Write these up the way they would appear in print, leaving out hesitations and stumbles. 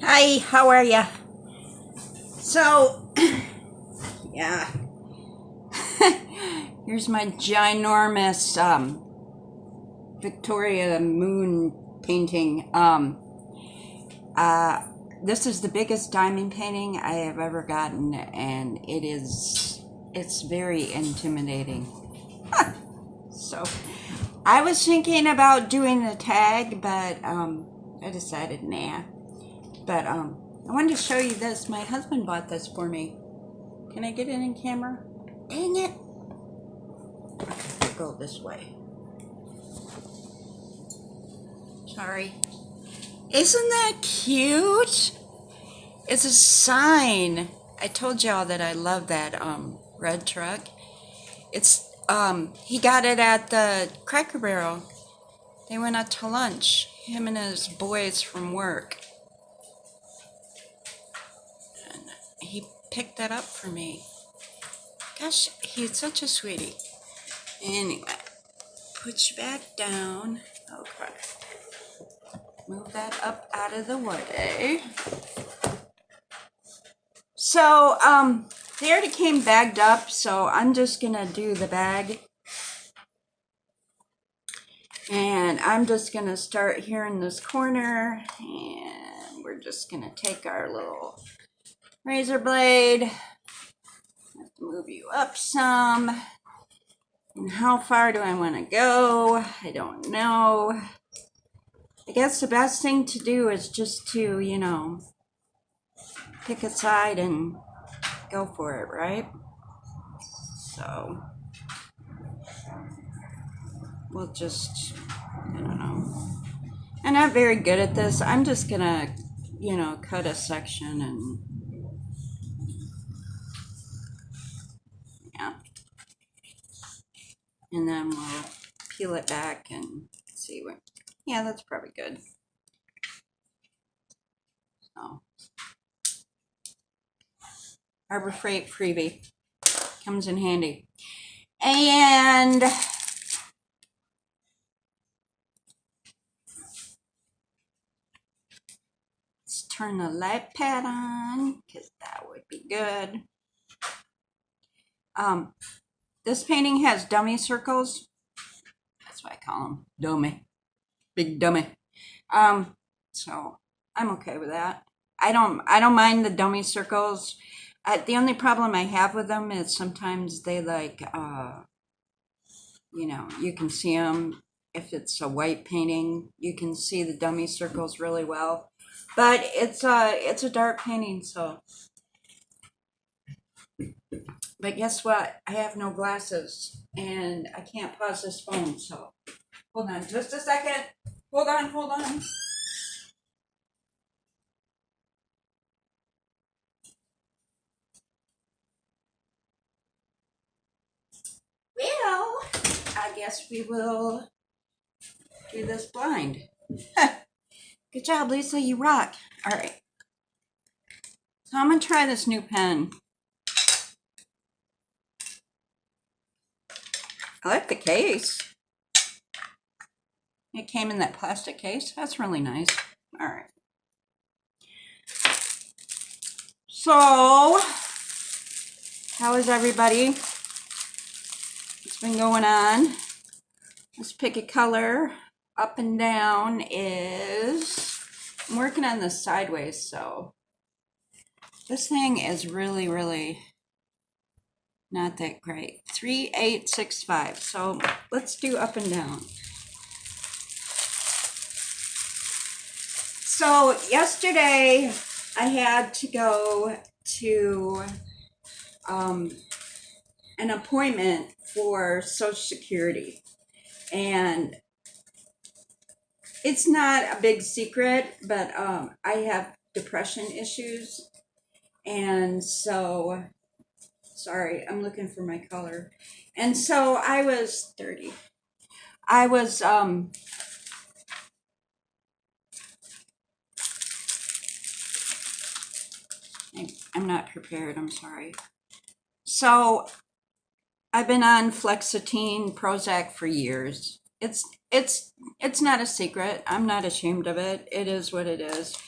Hi, how are ya? So, yeah, here's my ginormous Victoria Moon painting. Uh, this is the biggest diamond painting I have ever gotten, and it's very intimidating. So, I was thinking about doing the tag, but I decided nah. But I wanted to show you this. My husband bought this for me. Can I get it in camera? Dang it. Okay, go this way. Sorry. Isn't that cute? It's a sign. I told y'all that I love that red truck. It's he got it at the Cracker Barrel. They went out to lunch, him and his boys from work. And he picked that up for me. Gosh, he's such a sweetie. Anyway, put you back down. Okay. Move that up out of the way. So, they already came bagged up, so I'm just gonna do the bag. And I'm just gonna start here in this corner, and we're just gonna take our little razor blade. Have to move you up some. And how far do I want to go? I don't know. I guess the best thing to do is just to, pick a side and go for it, right? So we'll just, I don't know. I'm not very good at this. I'm just gonna, cut a section and, yeah. And then we'll peel it back and see what, yeah, that's probably good. So, Harbor Freight freebie comes in handy. And let's turn the light pad on, because that would be good. This painting has dummy circles. That's why I call them dummy. Big dummy. So I'm okay with that. I don't mind the dummy circles. The only problem I have with them is sometimes they you can see them. If it's a white painting, you can see the dummy circles really well. But it's a dark painting, so. But guess what? I have no glasses, and I can't pause this phone, so. Hold on just a second. Hold on. Well, I guess we will do this blind. Good job, Lisa. You rock. All right. So I'm going to try this new pen. I like the case. It came in that plastic case. That's really nice. All right. So, how is everybody? What's been going on? Let's pick a color. Up and down is, I'm working on this sideways, so this thing is really, really not that great. 3865. So let's do up and down. So yesterday I had to go to an appointment for Social Security, and it's not a big secret, but I have depression issues, and so, sorry, I'm looking for my color. And so I was 30. I was I'm not prepared, I'm sorry. So I've been on Flexitine, Prozac for years. It's not a secret. I'm not ashamed of it. It is what it is.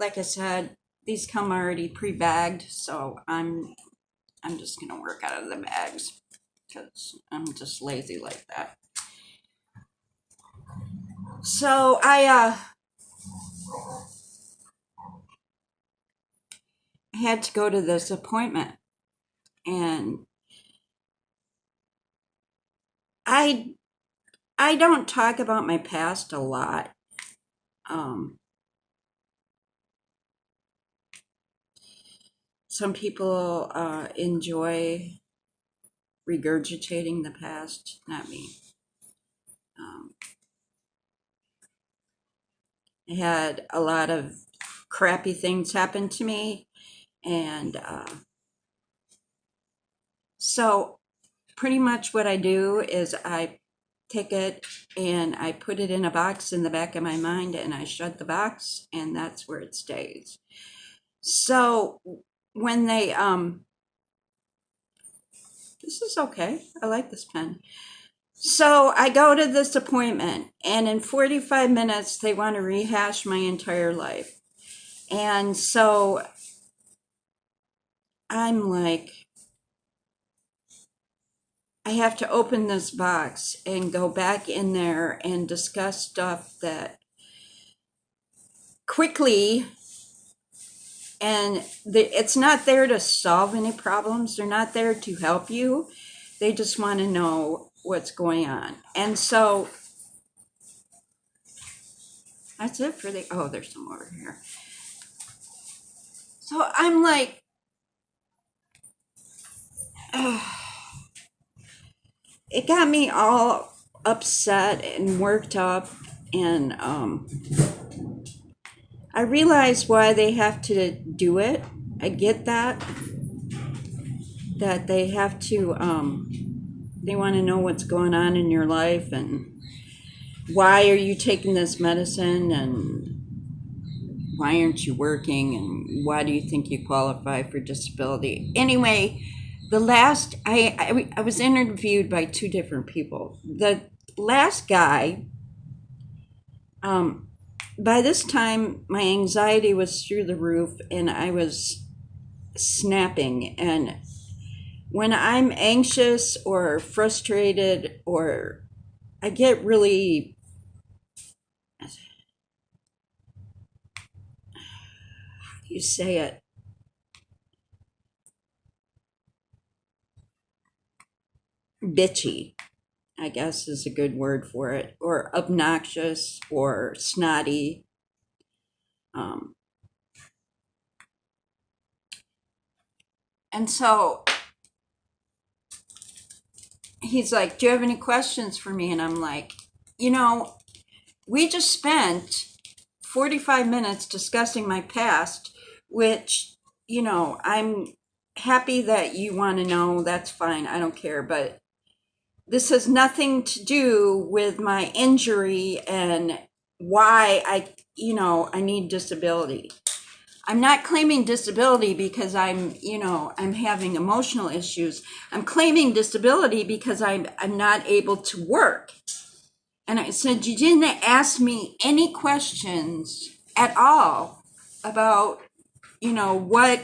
like I said, these come already pre-bagged, so I'm just gonna work out of the bags because I'm just lazy like that. So I had to go to this appointment, and I I don't talk about my past a lot. Um, some people enjoy regurgitating the past, not me. Um, I had a lot of crappy things happen to me, and so pretty much what I do is I take it and I put it in a box in the back of my mind, and I shut the box, and that's where it stays. So when they this is okay. I like this pen. So I go to this appointment, and in 45 minutes they want to rehash my entire life. And so I'm like, I have to open this box and go back in there and discuss stuff that quickly, and it's not there to solve any problems. They're not there to help you. They just want to know what's going on. And so that's it for the, oh, there's some over here. So I'm like, it got me all upset and worked up, and I realize why they have to do it. I get that they have to they want to know what's going on in your life, and why are you taking this medicine, and why aren't you working, and why do you think you qualify for disability. Anyway, the last I was interviewed by two different people. The last guy, by this time my anxiety was through the roof, and I was snapping. And when I'm anxious or frustrated, or I get really, how do you say it, bitchy, I guess is a good word for it, or obnoxious or snotty. Um, and so he's like, "Do you have any questions for me?" And I'm like, we just spent 45 minutes discussing my past, which, I'm happy that you want to know. That's fine. I don't care. But this has nothing to do with my injury and why I need disability. I'm not claiming disability because I'm having emotional issues. I'm claiming disability because I'm not able to work. And I said, you didn't ask me any questions at all about, what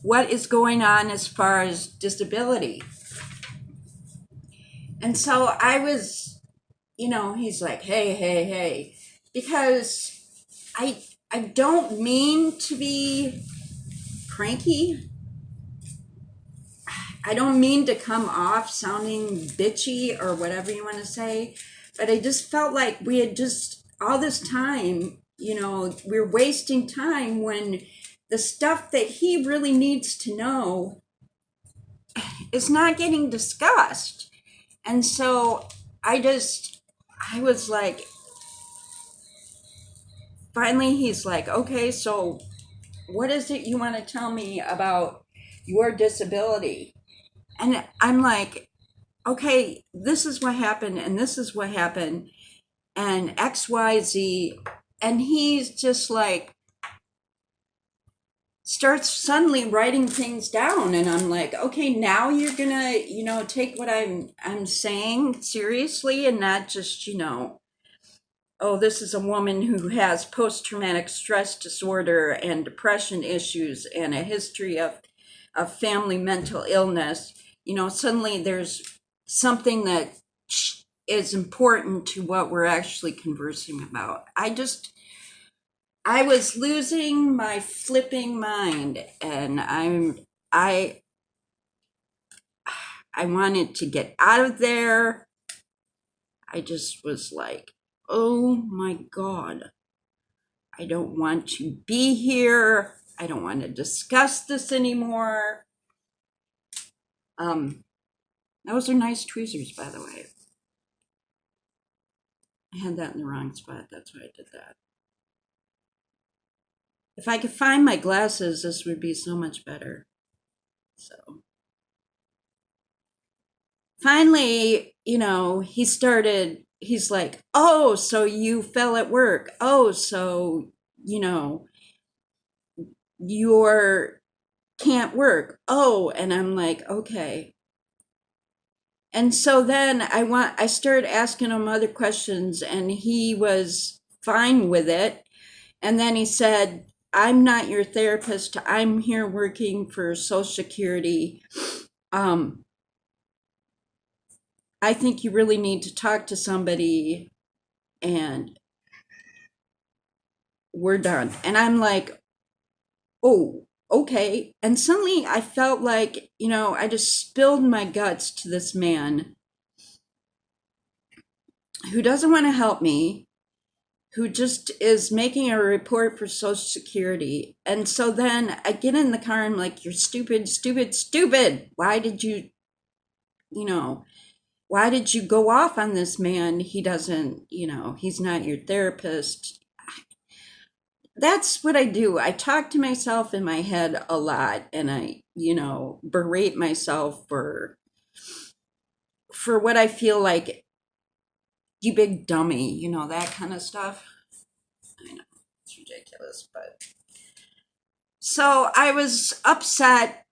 what is going on as far as disability. And so I was, he's like, hey, because I don't mean to be cranky. I don't mean to come off sounding bitchy or whatever you want to say, but I just felt like we had just all this time, we're wasting time when the stuff that he really needs to know is not getting discussed. And so I was like, finally he's like, okay, so what is it you want to tell me about your disability? And I'm like, okay, this is what happened, and this is what happened, and XYZ. And he's just like, starts suddenly writing things down, and I'm like, okay, now you're gonna, take what I'm saying seriously, and not just, oh, this is a woman who has post-traumatic stress disorder and depression issues and a history of family mental illness, suddenly there's something that is important to what we're actually conversing about. I was losing my flipping mind, and I wanted to get out of there. I just was like, oh my God, I don't want to be here. I don't want to discuss this anymore. Those are nice tweezers, by the way. I had that in the wrong spot. That's why I did that. If I could find my glasses, this would be so much better. So finally, he's like, oh, so you fell at work. Oh, so, you're can't work. Oh, and I'm like, okay. And so then I started asking him other questions, and he was fine with it. And then he said, I'm not your therapist. I'm here working for Social Security. I think you really need to talk to somebody, and we're done. And I'm like, oh, okay. And suddenly I felt like, I just spilled my guts to this man who doesn't want to help me, who just is making a report for Social Security. And so then I get in the car and I'm like, you're stupid, stupid, stupid. Why did you go off on this man? He doesn't, he's not your therapist. That's what I do. I talk to myself in my head a lot, and I, berate myself for what I feel like, you big dummy, that kind of stuff. I know, it's ridiculous, but so I was upset,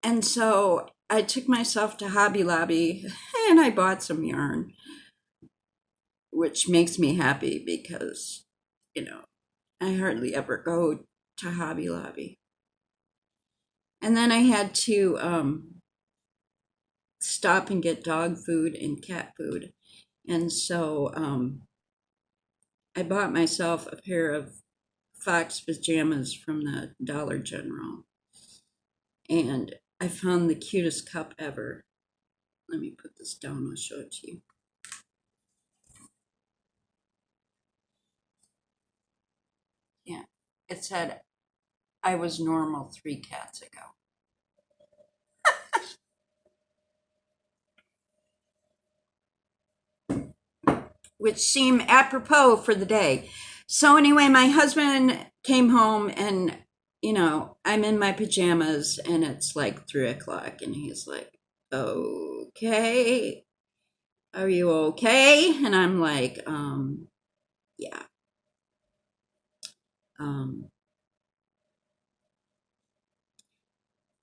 and so I took myself to Hobby Lobby and I bought some yarn, which makes me happy because, I hardly ever go to Hobby Lobby. And then I had to stop and get dog food and cat food. And so I bought myself a pair of fox pajamas from the Dollar General. And I found the cutest cup ever. Let me put this down, I'll show it to you. Yeah, it said, I was normal 3 cats ago. Which seemed apropos for the day. So anyway, my husband came home, and I'm in my pajamas, and it's like 3:00, and he's like, okay, are you okay? And I'm like, yeah.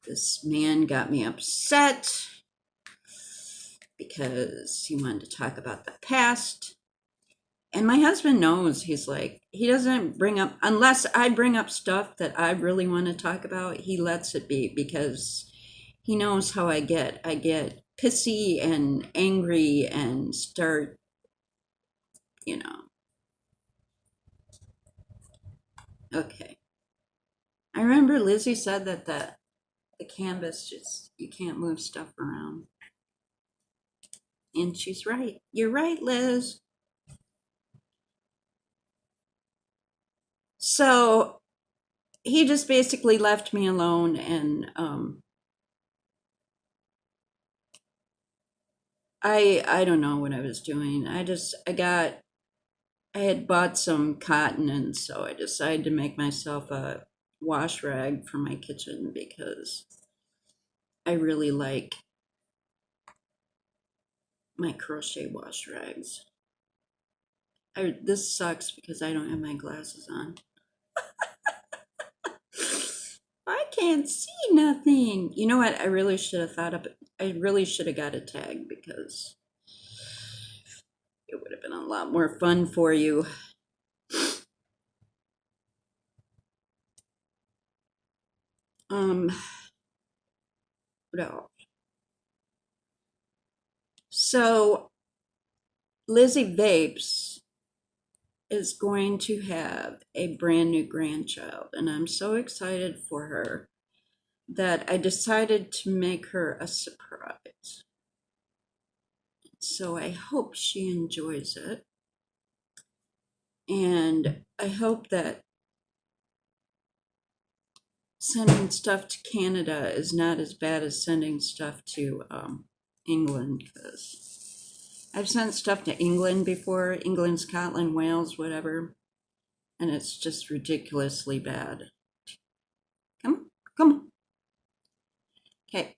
This man got me upset because he wanted to talk about the past. And my husband knows, he's like, he doesn't bring up, unless I bring up stuff that I really want to talk about, he lets it be because he knows how I get. I get pissy and angry and start, Okay. I remember Lizzie said that the canvas just, you can't move stuff around. And she's right. You're right, Liz. So he just basically left me alone, and I don't know what I was doing. I had bought some cotton, and so I decided to make myself a wash rag for my kitchen because I really like my crochet wash rags. This sucks because I don't have my glasses on. I can't see nothing. You know what? I really should have got a tag because it would have been a lot more fun for you. What else? So Lizzie Vapes is going to have a brand new grandchild, and I'm so excited for her that I decided to make her a surprise. So I hope she enjoys it. And I hope that sending stuff to Canada is not as bad as sending stuff to England, because I've sent stuff to England before, England, Scotland, Wales, whatever, and it's just ridiculously bad. Come on. Okay.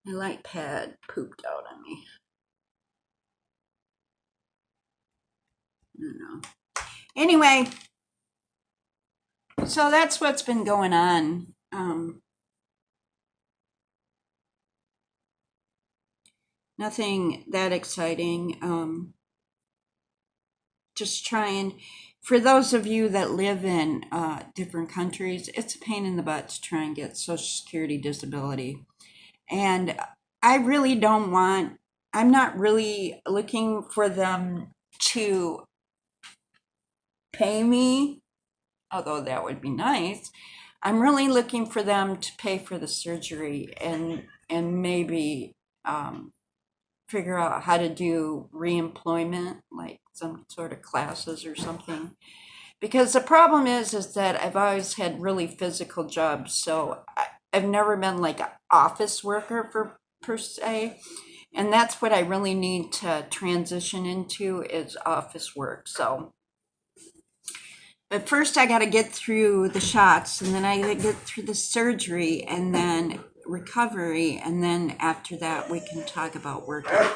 My light pad pooped out on me. I don't know. Anyway, so that's what's been going on. Nothing that exciting. Just trying, for those of you that live in different countries, it's a pain in the butt to try and get Social Security disability. And I really don't want, I'm not really looking for them to pay me, although that would be nice. I'm really looking for them to pay for the surgery and maybe figure out how to do reemployment, like some sort of classes or something. Because the problem is that I've always had really physical jobs, so I've never been like an office worker per se, and that's what I really need to transition into is office work. So, but first I got to get through the shots, and then I got to get through the surgery, and then recovery, and then after that we can talk about working.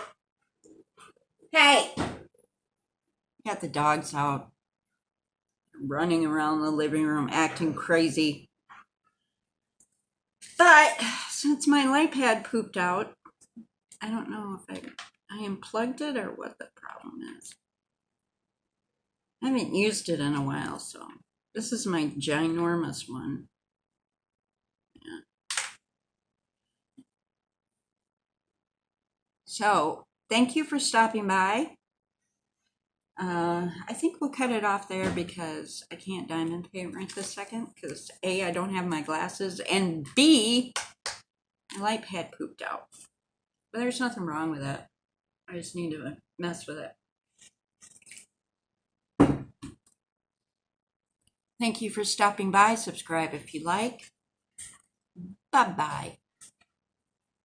Hey, got the dogs out, running around the living room, acting crazy. But since my light pad pooped out, I don't know if I unplugged it or what the problem is. I haven't used it in a while, so this is my ginormous one. Yeah. So thank you for stopping by. I think we'll cut it off there because I can't diamond paint right this second because A, I don't have my glasses, and B, my light pad pooped out. But there's nothing wrong with it. I just need to mess with it. Thank you for stopping by. Subscribe if you like. Bye-bye.